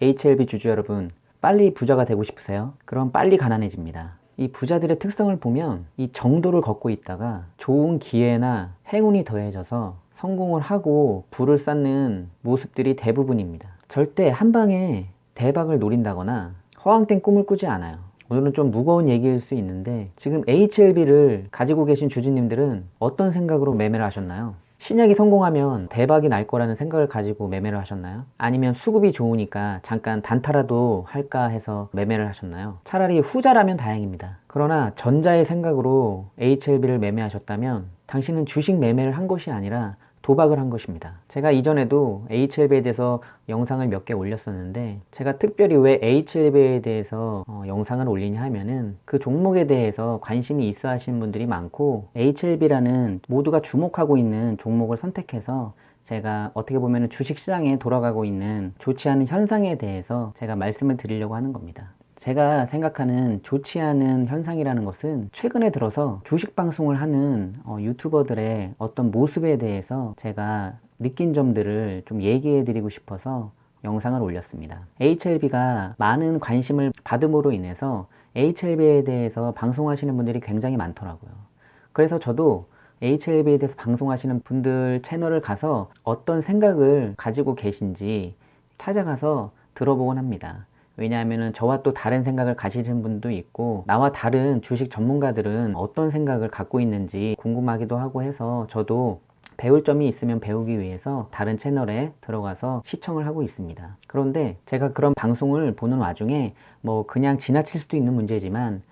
HLB 주주 여러분, 빨리 부자가 되고 싶으세요? 그럼 빨리 가난해집니다. 이 부자들의 특성을 보면 이 정도를 걷고 있다가 좋은 기회나 행운이 더해져서 성공을 하고 부를 쌓는 모습들이 대부분입니다. 절대 한 방에 대박을 노린다거나 허황된 꿈을 꾸지 않아요. 오늘은 좀 무거운 얘기일 수 있는데, 지금 HLB를 가지고 계신 주주님들은 어떤 생각으로 매매를 하셨나요? 신약이 성공하면 대박이 날 거라는 생각을 가지고 매매를 하셨나요? 아니면 수급이 좋으니까 잠깐 단타라도 할까 해서 매매를 하셨나요? 차라리 후자라면 다행입니다. 그러나 전자의 생각으로 HLB를 매매하셨다면 당신은 주식 매매를 한 것이 아니라 도박을 한 것입니다. 제가 이전에도 HLB에 대해서 영상을 몇 개 올렸었는데, 제가 특별히 왜 HLB에 대해서 영상을 올리냐 하면은 그 종목에 대해서 관심이 있어 하시는 분들이 많고, HLB라는 모두가 주목하고 있는 종목을 선택해서 제가 어떻게 보면 주식시장에 돌아가고 있는 좋지 않은 현상에 대해서 제가 말씀을 드리려고 하는 겁니다. 제가 생각하는 좋지 않은 현상이라는 것은 최근에 들어서 주식 방송을 하는 유튜버들의 어떤 모습에 대해서 제가 느낀 점들을 좀 얘기해 드리고 싶어서 영상을 올렸습니다. HLB가 많은 관심을 받음으로 인해서 HLB에 대해서 방송하시는 분들이 굉장히 많더라고요. 그래서 저도 HLB에 대해서 방송하시는 분들 채널을 가서 어떤 생각을 가지고 계신지 찾아가서 들어보곤 합니다. 왜냐하면 저와 또 다른 생각을 가지는 분도 있고, 나와 다른 주식 전문가들은 어떤 생각을 갖고 있는지 궁금하기도 하고 해서 저도 배울 점이 있으면 배우기 위해서 다른 채널에 들어가서 시청을 하고 있습니다. 그런데 제가 그런 방송을 보는 와중에 뭐 그냥 지나칠 수도 있는 문제지만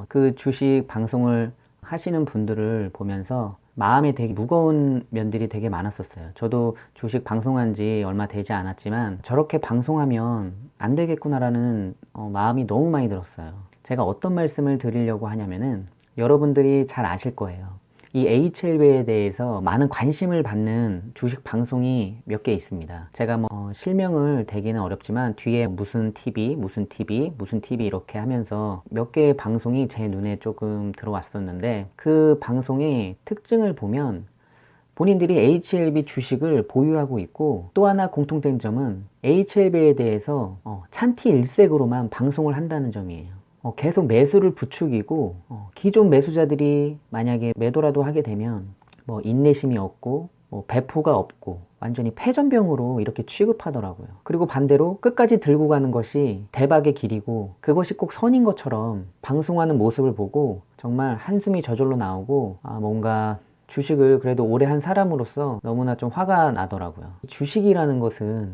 그 주식 방송을 하시는 분들을 보면서 마음에 되게 무거운 면들이 되게 많았었어요. 저도 주식 방송한 지 얼마 되지 않았지만 저렇게 방송하면 안 되겠구나라는 마음이 너무 많이 들었어요. 제가 어떤 말씀을 드리려고 하냐면은, 여러분들이 잘 아실 거예요. 이 HLB에 대해서 많은 관심을 받는 주식 방송이 몇 개 있습니다. 제가 실명을 대기는 어렵지만 뒤에 무슨 TV, 무슨 TV, 무슨 TV 이렇게 하면서 몇 개의 방송이 제 눈에 조금 들어왔었는데, 그 방송의 특징을 보면 본인들이 HLB 주식을 보유하고 있고, 또 하나 공통된 점은 HLB에 대해서 찬티 일색으로만 방송을 한다는 점이에요. 계속 매수를 부추기고, 기존 매수자들이 만약에 매도라도 하게 되면 인내심이 없고 배포가 없고 완전히 패전병으로 이렇게 취급하더라고요. 그리고 반대로 끝까지 들고 가는 것이 대박의 길이고, 그것이 꼭 선인 것처럼 방송하는 모습을 보고 정말 한숨이 저절로 나오고, 뭔가 주식을 그래도 오래 한 사람으로서 너무나 좀 화가 나더라고요. 주식이라는 것은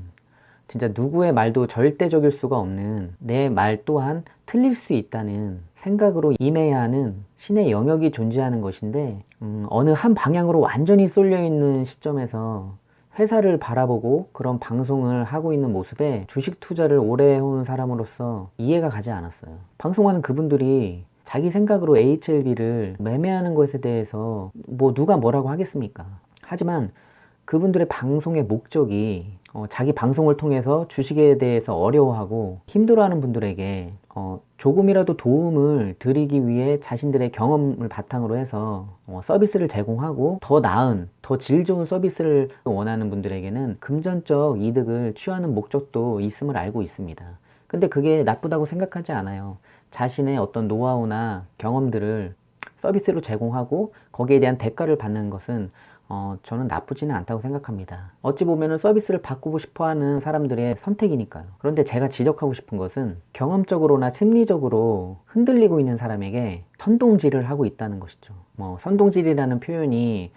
진짜 누구의 말도 절대적일 수가 없는, 내 말 또한 틀릴 수 있다는 생각으로 임해야 하는 신의 영역이 존재하는 것인데, 어느 한 방향으로 완전히 쏠려 있는 시점에서 회사를 바라보고 그런 방송을 하고 있는 모습에 주식 투자를 오래 해온 사람으로서 이해가 가지 않았어요. 방송하는 그분들이 자기 생각으로 HLB를 매매하는 것에 대해서 누가 뭐라고 하겠습니까? 하지만 그분들의 방송의 목적이 자기 방송을 통해서 주식에 대해서 어려워하고 힘들어하는 분들에게 조금이라도 도움을 드리기 위해 자신들의 경험을 바탕으로 해서 서비스를 제공하고, 더 나은, 더 질 좋은 서비스를 원하는 분들에게는 금전적 이득을 취하는 목적도 있음을 알고 있습니다. 근데 그게 나쁘다고 생각하지 않아요. 자신의 어떤 노하우나 경험들을 서비스로 제공하고 거기에 대한 대가를 받는 것은 저는 나쁘지는 않다고 생각합니다. 어찌 보면 서비스를 바꾸고 싶어 하는 사람들의 선택이니까요. 그런데 제가 지적하고 싶은 것은 경험적으로나 심리적으로 흔들리고 있는 사람에게 선동질을 하고 있다는 것이죠. 선동질이라는 표현이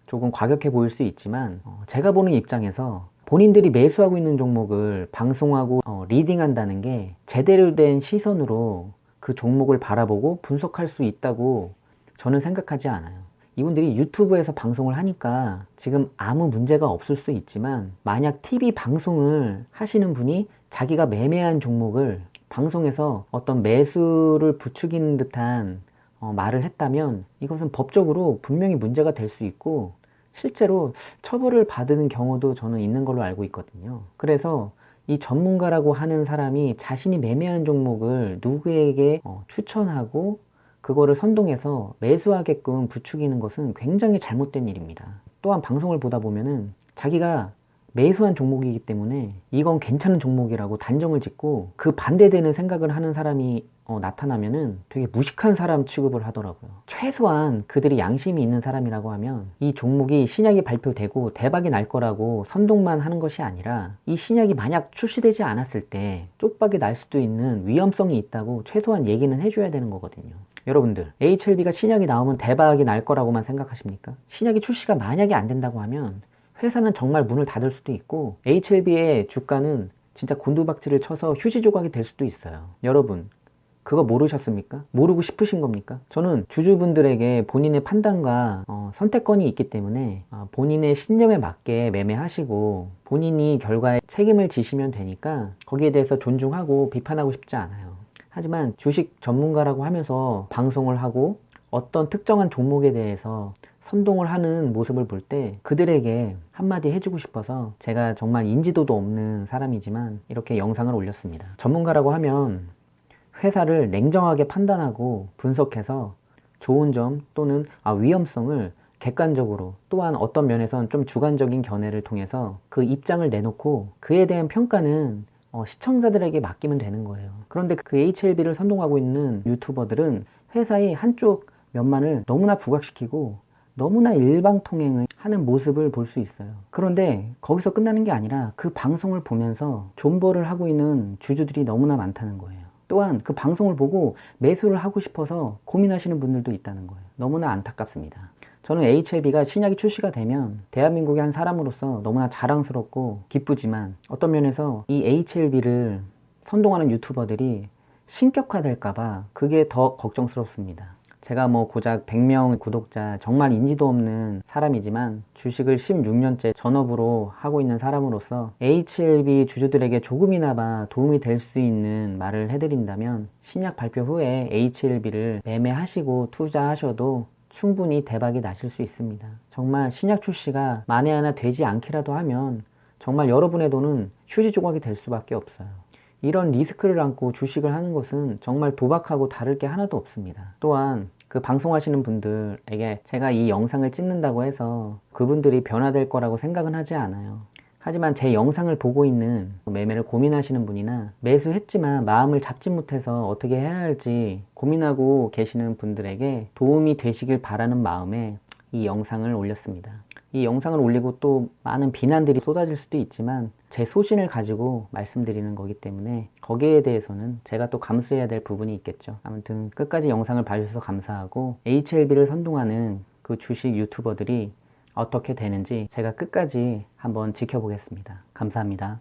조금 과격해 보일 수 있지만, 제가 보는 입장에서 본인들이 매수하고 있는 종목을 방송하고 리딩한다는 게 제대로 된 시선으로 그 종목을 바라보고 분석할 수 있다고 저는 생각하지 않아요. 이분들이 유튜브에서 방송을 하니까 지금 아무 문제가 없을 수 있지만, 만약 TV 방송을 하시는 분이 자기가 매매한 종목을 방송에서 어떤 매수를 부추기는 듯한 말을 했다면, 이것은 법적으로 분명히 문제가 될 수 있고 실제로 처벌을 받는 경우도 저는 있는 걸로 알고 있거든요. 그래서 이 전문가라고 하는 사람이 자신이 매매한 종목을 누구에게 추천하고 그거를 선동해서 매수하게끔 부추기는 것은 굉장히 잘못된 일입니다. 또한 방송을 보다 보면은 자기가 매수한 종목이기 때문에 이건 괜찮은 종목이라고 단정을 짓고 그 반대되는 생각을 하는 사람이 나타나면은 되게 무식한 사람 취급을 하더라고요. 최소한 그들이 양심이 있는 사람이라고 하면 이 종목이 신약이 발표되고 대박이 날 거라고 선동만 하는 것이 아니라 이 신약이 만약 출시되지 않았을 때 쪽박이 날 수도 있는 위험성이 있다고 최소한 얘기는 해줘야 되는 거거든요. 여러분들, HLB가 신약이 나오면 대박이 날 거라고만 생각하십니까? 신약이 출시가 만약에 안 된다고 하면 회사는 정말 문을 닫을 수도 있고 HLB의 주가는 진짜 곤두박질을 쳐서 휴지 조각이 될 수도 있어요. 여러분, 그거 모르셨습니까? 모르고 싶으신 겁니까? 저는 주주분들에게 본인의 판단과 선택권이 있기 때문에 본인의 신념에 맞게 매매하시고 본인이 결과에 책임을 지시면 되니까 거기에 대해서 존중하고 비판하고 싶지 않아요. 하지만 주식 전문가라고 하면서 방송을 하고 어떤 특정한 종목에 대해서 선동을 하는 모습을 볼 때 그들에게 한마디 해주고 싶어서 제가 정말 인지도도 없는 사람이지만 이렇게 영상을 올렸습니다. 전문가라고 하면 회사를 냉정하게 판단하고 분석해서 좋은 점 또는 위험성을 객관적으로 또한 어떤 면에선 좀 주관적인 견해를 통해서 그 입장을 내놓고 그에 대한 평가는 시청자들에게 맡기면 되는 거예요. 그런데 그 HLB를 선동하고 있는 유튜버들은 회사의 한쪽 면만을 너무나 부각시키고 너무나 일방통행을 하는 모습을 볼 수 있어요. 그런데 거기서 끝나는 게 아니라 그 방송을 보면서 존버를 하고 있는 주주들이 너무나 많다는 거예요. 또한 그 방송을 보고 매수를 하고 싶어서 고민하시는 분들도 있다는 거예요. 너무나 안타깝습니다. 저는 HLB가 신약이 출시가 되면 대한민국의 한 사람으로서 너무나 자랑스럽고 기쁘지만 어떤 면에서 이 HLB를 선동하는 유튜버들이 신격화될까봐 그게 더 걱정스럽습니다. 제가 고작 100명 구독자 정말 인지도 없는 사람이지만 주식을 16년째 전업으로 하고 있는 사람으로서 HLB 주주들에게 조금이나마 도움이 될 수 있는 말을 해드린다면 신약 발표 후에 HLB를 매매하시고 투자하셔도 충분히 대박이 나실 수 있습니다. 정말 신약 출시가 만에 하나 되지 않기라도 하면 정말 여러분의 돈은 휴지 조각이 될 수밖에 없어요. 이런 리스크를 안고 주식을 하는 것은 정말 도박하고 다를 게 하나도 없습니다. 또한 그 방송하시는 분들에게 제가 이 영상을 찍는다고 해서 그분들이 변화될 거라고 생각은 하지 않아요. 하지만 제 영상을 보고 있는 매매를 고민하시는 분이나 매수했지만 마음을 잡지 못해서 어떻게 해야 할지 고민하고 계시는 분들에게 도움이 되시길 바라는 마음에 이 영상을 올렸습니다. 이 영상을 올리고 또 많은 비난들이 쏟아질 수도 있지만 제 소신을 가지고 말씀드리는 거기 때문에 거기에 대해서는 제가 또 감수해야 될 부분이 있겠죠. 아무튼 끝까지 영상을 봐주셔서 감사하고 HLB를 선동하는 그 주식 유튜버들이 어떻게 되는지 제가 끝까지 한번 지켜보겠습니다. 감사합니다.